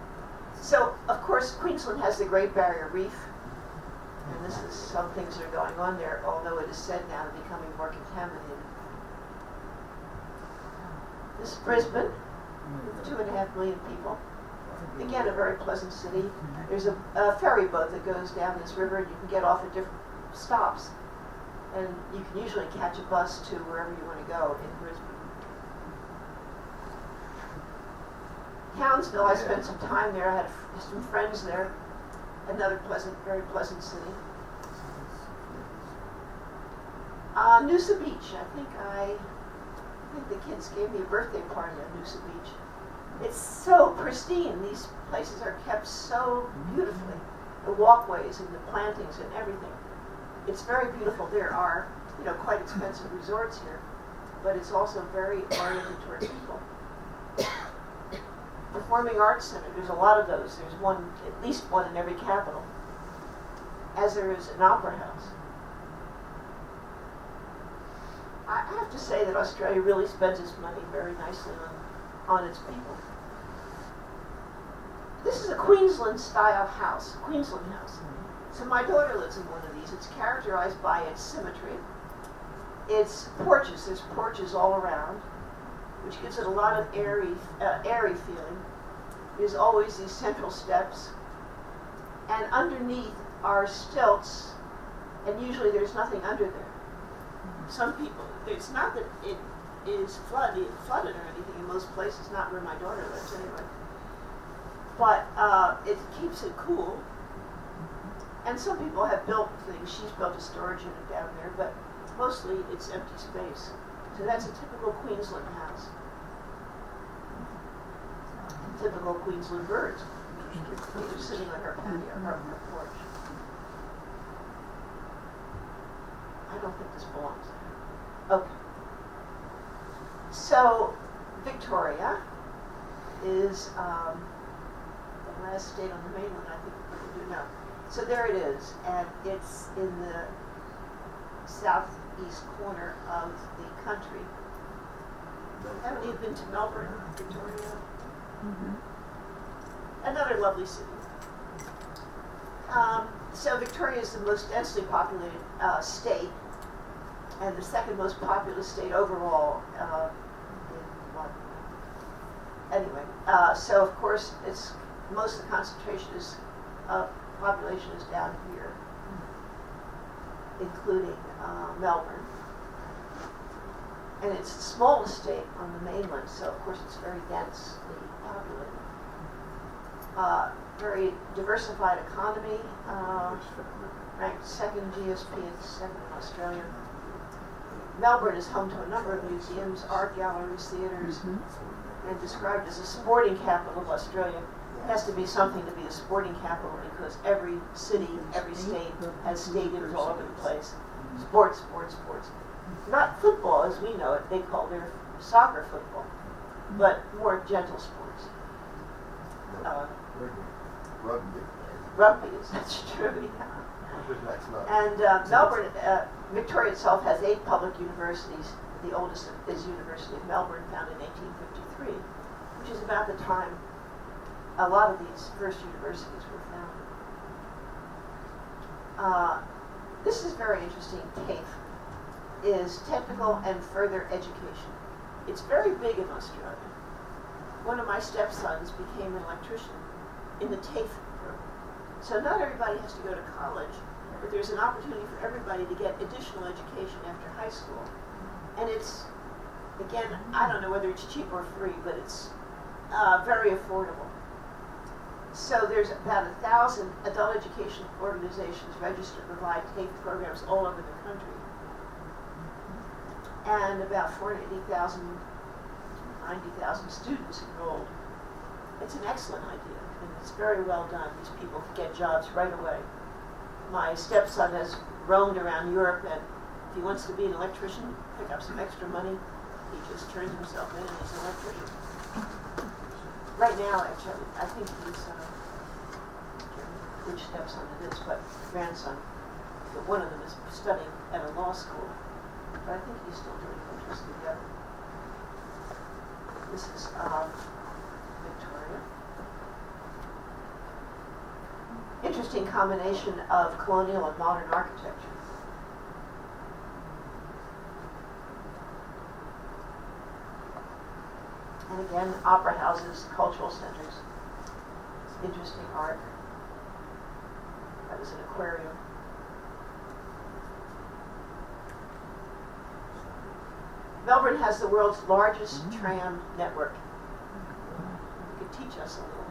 So, of course, Queensland has the Great Barrier Reef. And this is some things that are going on there, although it is said now they're becoming more contaminated. This is Brisbane, with 2.5 million people. Again, a very pleasant city. There's a ferry boat that goes down this river, and you can get off at different stops. And you can usually catch a bus to wherever you want to go in Brisbane. Townsville, I spent some time there. I had some friends there. Another very pleasant city. Noosa Beach. I think the kids gave me a birthday party at Noosa Beach. It's so pristine. These places are kept so beautifully. The walkways and the plantings and everything. It's very beautiful. There are, quite expensive resorts here, but it's also very oriented toward people. Performing Arts Center, there's a lot of those. There's at least one in every capital, as there is an opera house. I have to say that Australia really spends its money very nicely on its people. This is a Queensland-style house, Queensland house. So my daughter lives in one of these. It's characterized by its symmetry. It's porches. There's porches all around, which gives it a lot of airy feeling. There's always these central steps. And underneath are stilts, and usually there's nothing under there. Some people, it's not that it is flooded or anything in most places, not where my daughter lives anyway. But it keeps it cool. And some people have built things. She's built a storage unit down there, but mostly it's empty space. So that's a typical Queensland house. Typical Queensland birds. They're sitting on her patio, her porch. I don't think this belongs there. Okay. So, Victoria is the last state on the mainland, I think people do know. So there it is, and it's in the southeast corner of the country. Haven't you been to Melbourne, Victoria? Another lovely city. So Victoria is the most densely populated state, and the second most populous state overall. Anyway, so of course it's most of the concentration is population is down here, including Melbourne. And it's the smallest state on the mainland, so of course it's very densely populated. Very diversified economy, ranked second GSP and second in Australia. Melbourne is home to a number of museums, art galleries, theaters, and described as a sporting capital of Australia. It has to be something to be a sporting capital because every city, every state has stadiums all over the place. Sports, sports, sports. Not football as we know it, they call their soccer football, but more gentle sports. Rugby. Rugby is, that's true, yeah. That's not. And Melbourne, Victoria itself has 8 public universities. The oldest is University of Melbourne, founded in 1853, which is about the time a lot of these first universities were founded. This is very interesting. TAFE is Technical and Further Education. It's very big in Australia. One of my stepsons became an electrician in the TAFE program. So not everybody has to go to college, but there's an opportunity for everybody to get additional education after high school. And it's, again, I don't know whether it's cheap or free, but it's very affordable. So there's about 1,000 adult education organizations registered to provide TAFE programs all over the country. And about 480,000, 90,000 students enrolled. It's an excellent idea, and it's very well done. These people get jobs right away. My stepson has roamed around Europe, and if he wants to be an electrician, pick up some extra money, he just turns himself in and he's an electrician. Right now, actually, I think he's, I can't remember which stepson it is, but grandson, but one of them is studying at a law school. But I think he's still doing interest in the other. This is Victoria. Interesting combination of colonial and modern architecture. And again, opera houses, cultural centers, interesting art. That was an aquarium. Melbourne has the world's largest tram network. You could teach us a little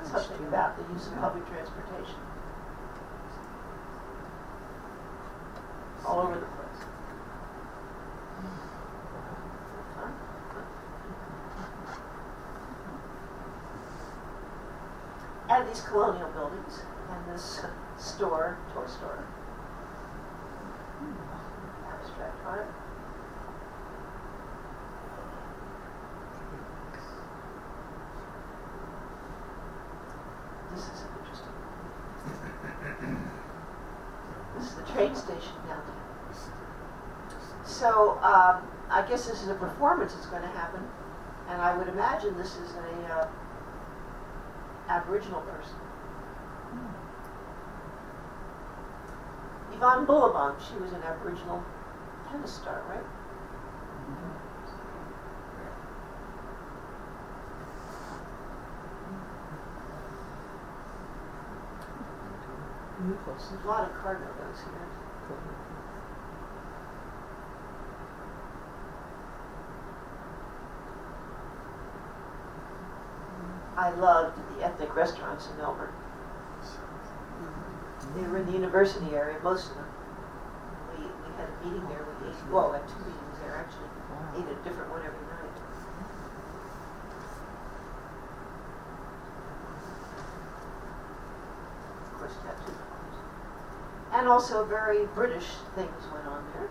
something about the use of public transportation. All over the place. And these colonial buildings, and this store, toy store. Abstract art. This is interesting. This is the train station downtown. So I guess this is a performance that's going to happen, and I would imagine this is a Aboriginal person. Yvonne Bullabong, she was an Aboriginal tennis star, right? There's a lot of cargo goes here. I loved the ethnic restaurants in Melbourne. They were in the university area, most of them. We had a meeting there, we ate, well, we had 2 meetings there actually. Ate a different one every night. Of course, tattoo parlors. And also very British things went on there.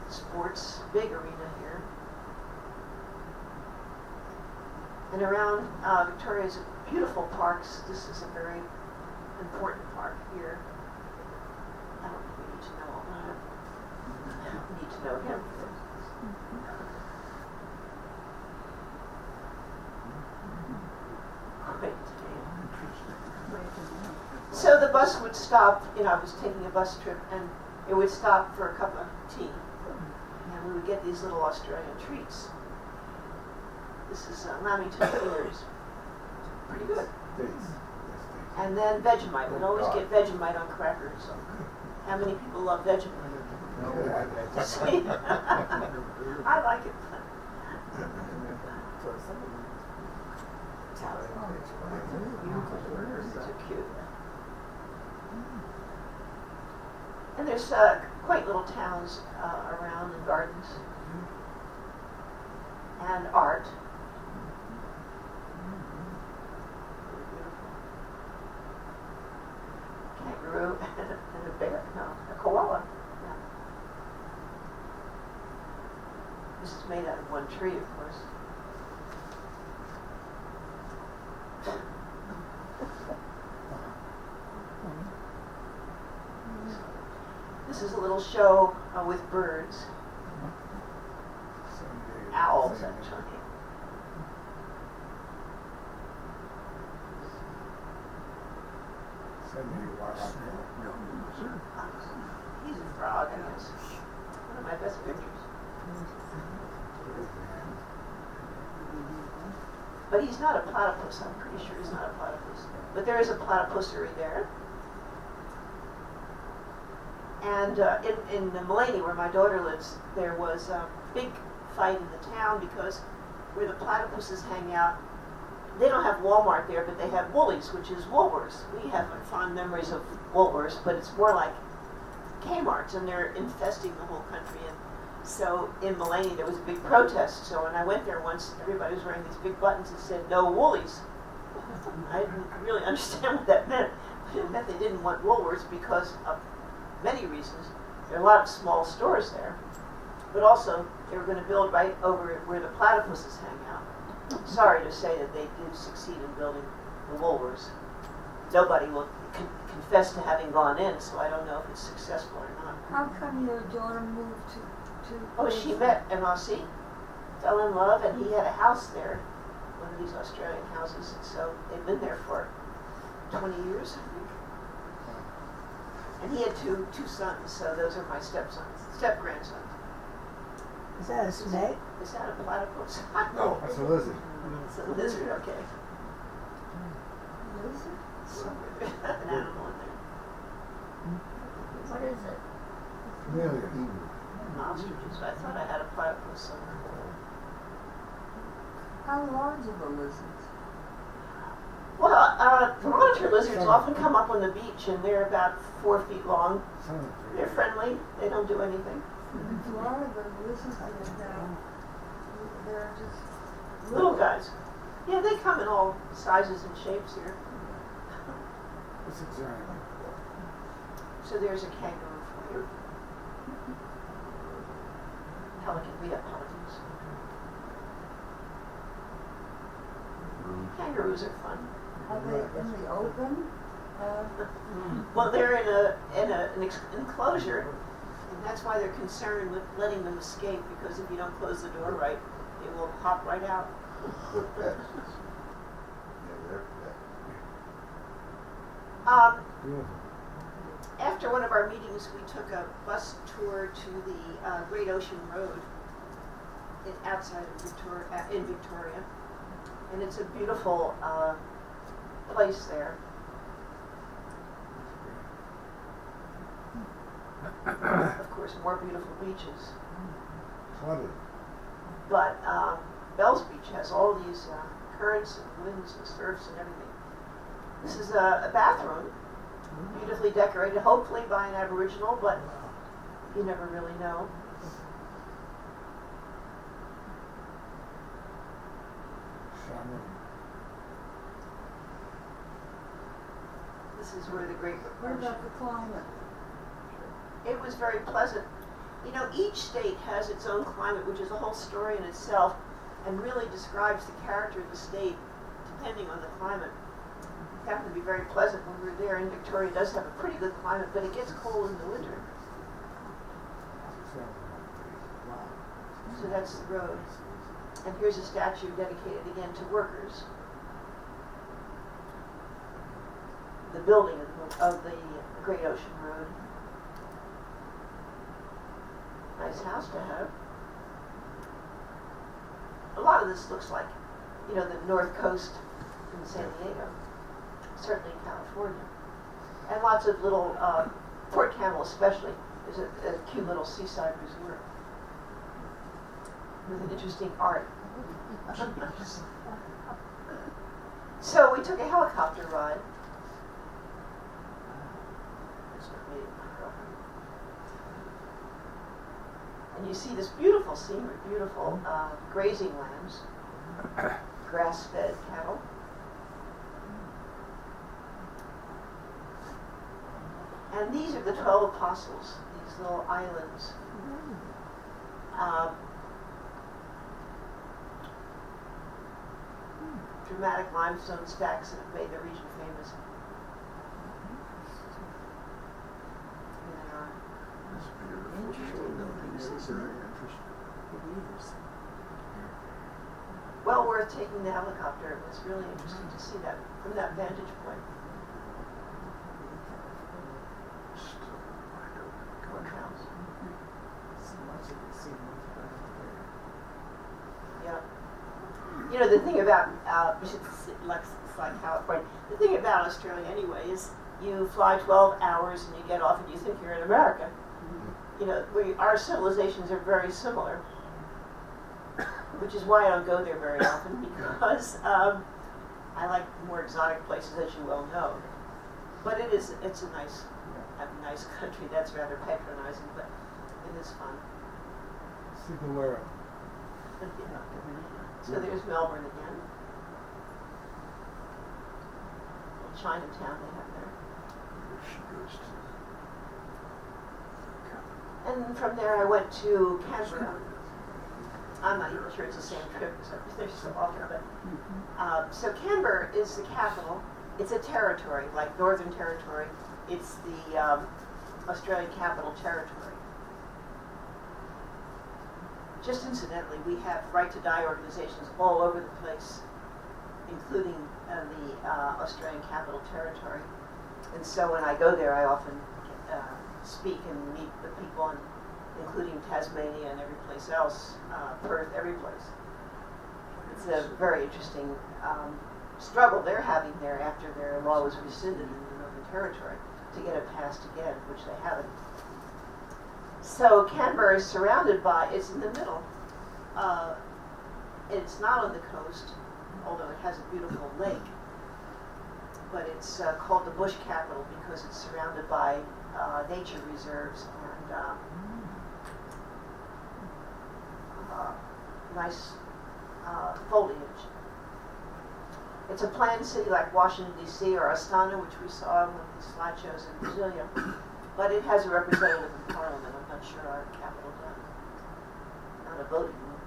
Sports, big arena here. And around Victoria's beautiful parks. This is a very important park here. I don't think we need to know all that. We need to know him first. So the bus would stop, I was taking a bus trip, and it would stop for a cup of tea. And we would get these little Australian treats. This is Lamington Fears. Pretty good. Dates. Yes, And then Vegemite. We'd always get Vegemite on crackers. How many people love Vegemite? See? I like it. These are cute. And there's quaint little towns around and gardens. And art. Kangaroo and a bear. No, a koala. Yeah. This is made out of one tree, of course. This is a little show with birds. Owls, actually. He's a frog, I guess. One of my best pictures. But he's not a platypus. I'm pretty sure he's not a platypus. But there is a platypussery there. And in Mulaney, where my daughter lives, there was a big fight in the town because where the platypuses hang out, they don't have Walmart there, but they have Woolies, which is Woolworths. We have fond memories of Woolworths, but it's more like Kmart's, and they're infesting the whole country. And so in Mulaney, there was a big protest. So when I went there once, everybody was wearing these big buttons that said, "No Woolies." I didn't really understand what that meant. But it meant they didn't want Woolworths because of many reasons. There are a lot of small stores there. But also, they were going to build right over where the platypuses hang out. Sorry to say that they did succeed in building the Woolworths. Nobody will confess to having gone in, so I don't know if it's successful or not. How come your daughter moved to Oh, she met an Aussie, fell in love, and he had a house there, one of these Australian houses, and so they've been there for 20 years, I think. And he had two sons, so those are my step-grandsons. Is that a snake? Is that a platypus? No. That's a lizard. It's a lizard, okay. Lizard? Somewhere an animal in there. What is it? Chameleon. Ostriches. I thought I had a platypus somewhere. How large are the lizards? Well, the monitor lizards often come up on the beach, and they're about 4 feet long. They're friendly. They don't do anything. In Florida, the lizards they're just Little guys. Yeah, they come in all sizes and shapes here. It's a giant. So there's a kangaroo for you. Pelican. We have pelicans. Kangaroos are fun. are they in the open? Well, they're in an enclosure, and that's why they're concerned with letting them escape, because if you don't close the door right, they will hop right out. Good pets. Yeah, they're pets. Beautiful. After one of our meetings, we took a bus tour to the Great Ocean Road outside of in Victoria, and it's a beautiful place there. Of course, more beautiful beaches. Flooded. But Bell's Beach has all these currents and winds and surfs and everything. This is a bathroom, beautifully decorated, hopefully by an Aboriginal, but you never really know. Shaman. This is where the Great What Ocean. about the climate? It was very pleasant. You know, each state has its own climate, which is a whole story in itself, and really describes the character of the state depending on the climate. It happened to be very pleasant when we were there, and Victoria does have a pretty good climate, but it gets cold in the winter. So that's the road. And here's a statue dedicated again to workers. the building of the Great Ocean Road. Nice house to have. A lot of this looks like, you know, the North Coast in San Diego, certainly in California. And lots of little, Port Campbell especially, is a cute little seaside resort with an interesting art. So we took a helicopter ride. And you see this beautiful scenery, beautiful grazing lands, grass-fed cattle. And these are the 12 apostles, these little islands. Dramatic limestone stacks that have made the region famous. Here they are. It's beautiful. Interesting. It's very interesting. It is. Well worth taking the helicopter. It was really interesting to see that from that vantage point. Still wide open One country. house. So much of the scenery right there. Yeah. You know, the thing about, it's like California, the thing about Australia anyway is you fly 12 hours and you get off and you think you're in America. You know, our civilizations are very similar, which is why I don't go there very often, because I like more exotic places, as you well know. But it's a nice country. That's rather patronizing, but it is fun. Cigalera. Yeah. So there's Melbourne again. Chinatown they have there. She goes to And from there I went to Canberra. I'm not even sure it's the same trip because they're so often, but so Canberra is the capital. It's a territory, like Northern Territory. It's the Australian Capital Territory. Just incidentally, we have right-to-die organizations all over the place, including the Australian Capital Territory. And so when I go there, I often speak and meet the people, including Tasmania and every place else, Perth, every place. It's a very interesting struggle they're having there after their law was rescinded in the Northern Territory to get it passed again, which they haven't. So Canberra is surrounded by, it's in the middle. It's not on the coast, although it has a beautiful lake. But it's called the bush capital because it's surrounded by nature reserves and nice foliage. It's a planned city like Washington, D.C. or Astana, which we saw in one of these slideshows in Brasilia. But it has a representative in Parliament. I'm not sure our capital does. Not a voting one.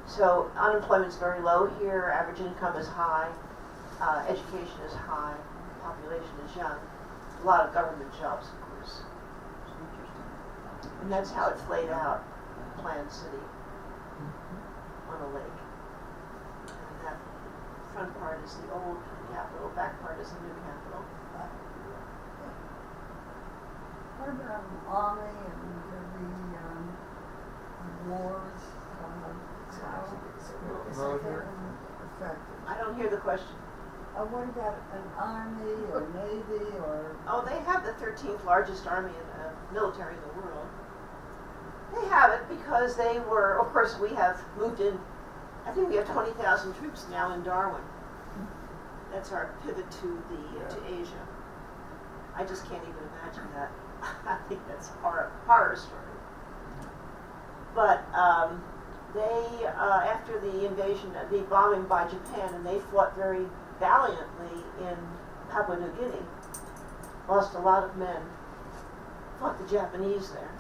So unemployment's very low here. Average income is high. Education is high. Population is young. A lot of government jobs, of course. And that's how it's laid out. Planned city on a lake. And that front part is the old capital. Back part is the new capital. What about Army and the wars? How is that affected? I don't hear the question. What about an Army or Navy or? Oh, they have the 13th largest army and military in the world. They have it because they were, of course, we have moved in, I think we have 20,000 troops now in Darwin. That's our pivot to Asia. I just can't even imagine that. I think that's a horror story. But they, after the invasion, the bombing by Japan, and they fought very valiantly in Papua New Guinea, lost a lot of men, fought the Japanese there.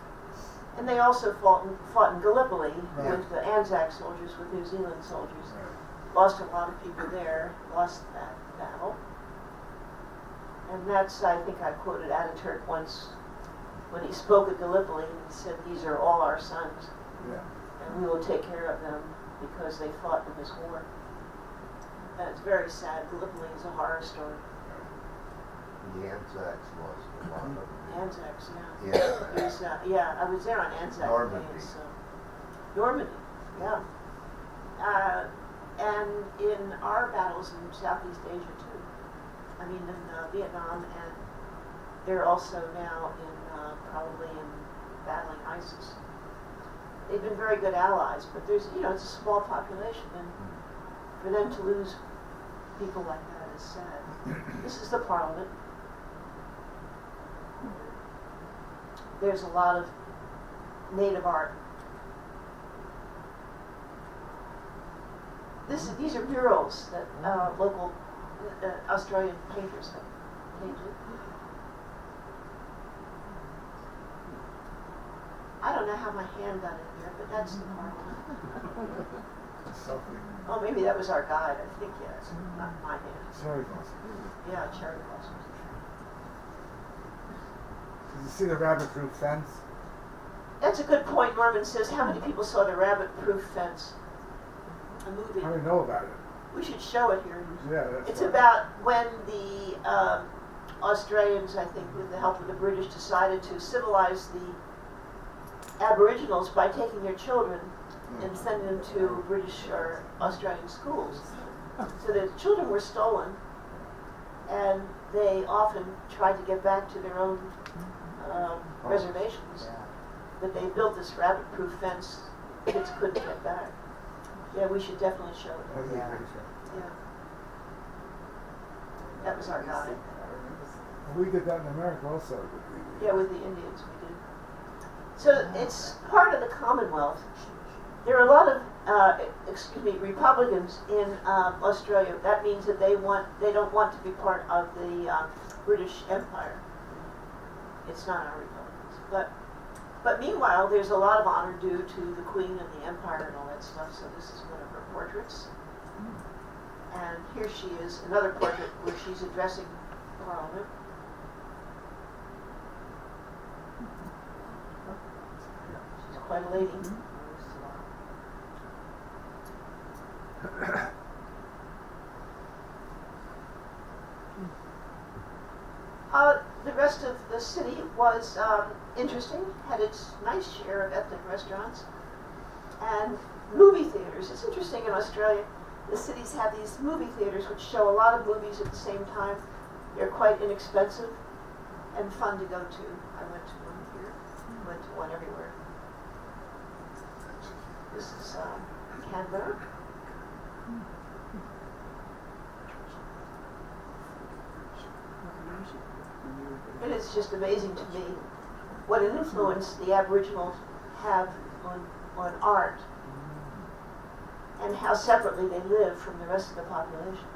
And they also fought in Gallipoli with the Anzac soldiers, with New Zealand soldiers. Lost a lot of people there, lost that battle. And that's, I think I quoted Ataturk once when he spoke at Gallipoli, and he said, "These are all our sons, and we will take care of them because they fought in this war." And it's very sad. Gallipoli is a horror story. The Anzacs lost a lot of them. Anzacs, yeah. Yeah. It was, yeah, I was there on Anzac Normandy. Day, so. Normandy, yeah. And in our battles in Southeast Asia too. I mean, in Vietnam, and they're also now probably in battling ISIS. They've been very good allies, but there's, it's a small population, and for them to lose people like that is sad. This is the Parliament. There's a lot of native art. These are murals that local Australian painters have painted. I don't know how my hand got in there, but that's the Parliament. Something. Oh, maybe that was our guide. I think, yes. Not my hand. Cherry blossom. Yeah, cherry blossoms. Did you see the rabbit-proof fence? That's a good point. Norman says, how many people saw the rabbit-proof fence? A movie. I didn't know about it. We should show it here. Yeah, that's It's right. about when the Australians, I think, with the help of the British, decided to civilize the Aboriginals by taking their children and sending them to British or Australian schools. So the children were stolen, and they often tried to get back to their own reservations. But they built this rabbit-proof fence. Kids couldn't get back. Yeah, we should definitely show it. That'd be a great show. Yeah. That was our guide. And we did that in America also. With the, Yeah, with the Indians we did. So it's part of the Commonwealth. There are a lot of, Republicans in Australia. That means that they don't want to be part of the British Empire. It's not our Republicans. But meanwhile, there's a lot of honor due to the Queen and the Empire and all that stuff. So this is one of her portraits. And here she is, another portrait where she's addressing Parliament. She's quite a lady. The rest of the city was interesting, had its nice share of ethnic restaurants and movie theaters. It's interesting in Australia, the cities have these movie theaters which show a lot of movies at the same time. They're quite inexpensive and fun to go to. I went to one here, went to one everywhere. This is Canberra. And it's just amazing to me what an influence the Aboriginals have on art and how separately they live from the rest of the population.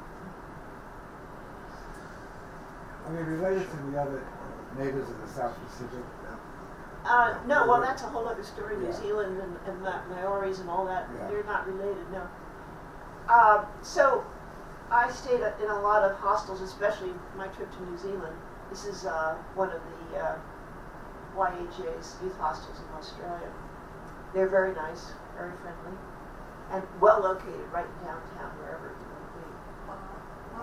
I mean, related to the other natives of the South Pacific. No, well, that's a whole other story. New Zealand and Maoris and all that, Yeah. they're not related, no. So I stayed in a lot of hostels, especially my trip to New Zealand. This is one of the YAJ's youth hostels in Australia. They're very nice, very friendly, and well located right downtown, wherever you want to be.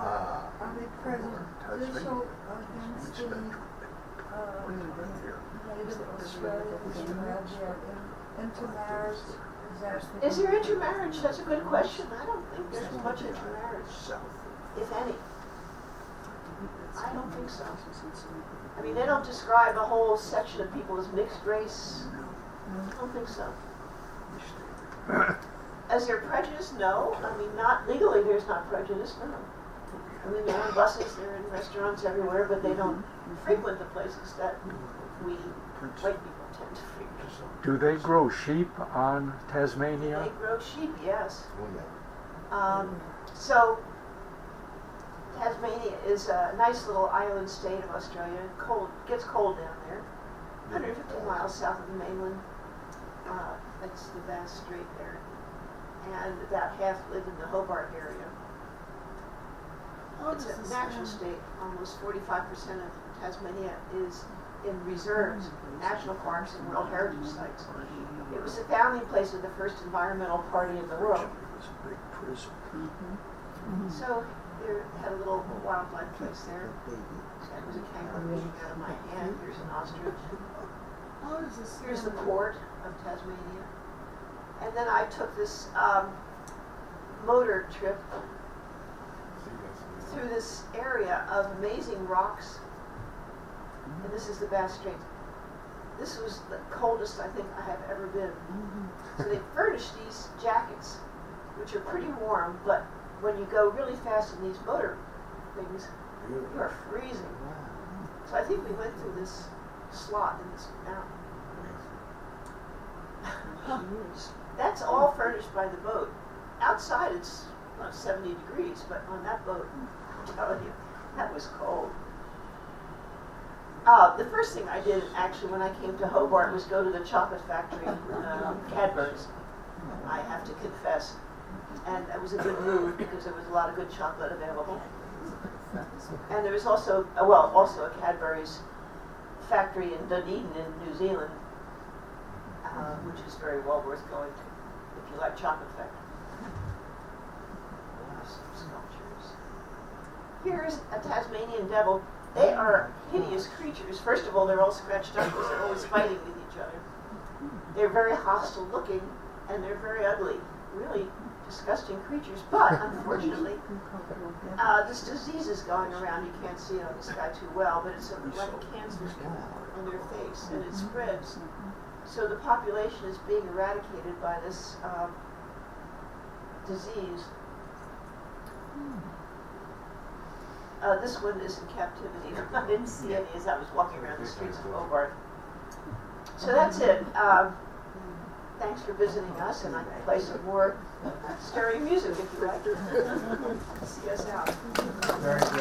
Are they prejudicial against the native Australians who have their intermarriage? Is there intermarriage? That's a good question. I don't think there's much intermarriage, if any. I don't think so. I mean, they don't describe a whole section of people as mixed race. I don't think so. Is there prejudice? No. I mean, not legally there's not prejudice, no. I mean, they're on buses, they're in restaurants everywhere, but they don't frequent the places that we white people tend to frequent. Do they grow sheep on Tasmania? They grow sheep, yes. Oh, yeah. So Tasmania is a nice little island state of Australia. Cold, gets cold down there. 150 miles south of the mainland. That's the vast strait there. And about half live in the Hobart area. It's a natural state. Almost 45% of Tasmania is in reserves, national parks, and World Heritage Sites. It was the founding place of the first environmental party in the world. So there had a little wildlife place there. That was a kangaroo pushing out of my hand. Here's an ostrich. How does this? Here's the port of Tasmania. And then I took this motor trip through this area of amazing rocks. And this is the Bass Strait. This was the coldest I think I have ever been. So they furnish these jackets, which are pretty warm, but when you go really fast in these motor things, you are freezing. So I think we went through this slot in this mountain. That's all furnished by the boat. Outside it's about 70 degrees, but on that boat, I'm telling you, that was cold. The first thing I did actually when I came to Hobart was go to the chocolate factory, Cadbury's, I have to confess. And that was a good move because there was a lot of good chocolate available. And there was also, also a Cadbury's factory in Dunedin in New Zealand, which is very well worth going to if you like chocolate factory. Some sculptures. Here's a Tasmanian devil. They are hideous creatures. First of all, they're all scratched up because they're always fighting with each other. They're very hostile looking, and they're very ugly. Really disgusting creatures. But, unfortunately, this disease is going around. You can't see it on this guy too well, but it's like a cancer on their face, and it spreads. So the population is being eradicated by this disease. This one is in captivity. I didn't see any as I was walking around the streets of Hobart. So that's it. Thanks for visiting us, and I can play some more stirring music if you like. See us out. Very good.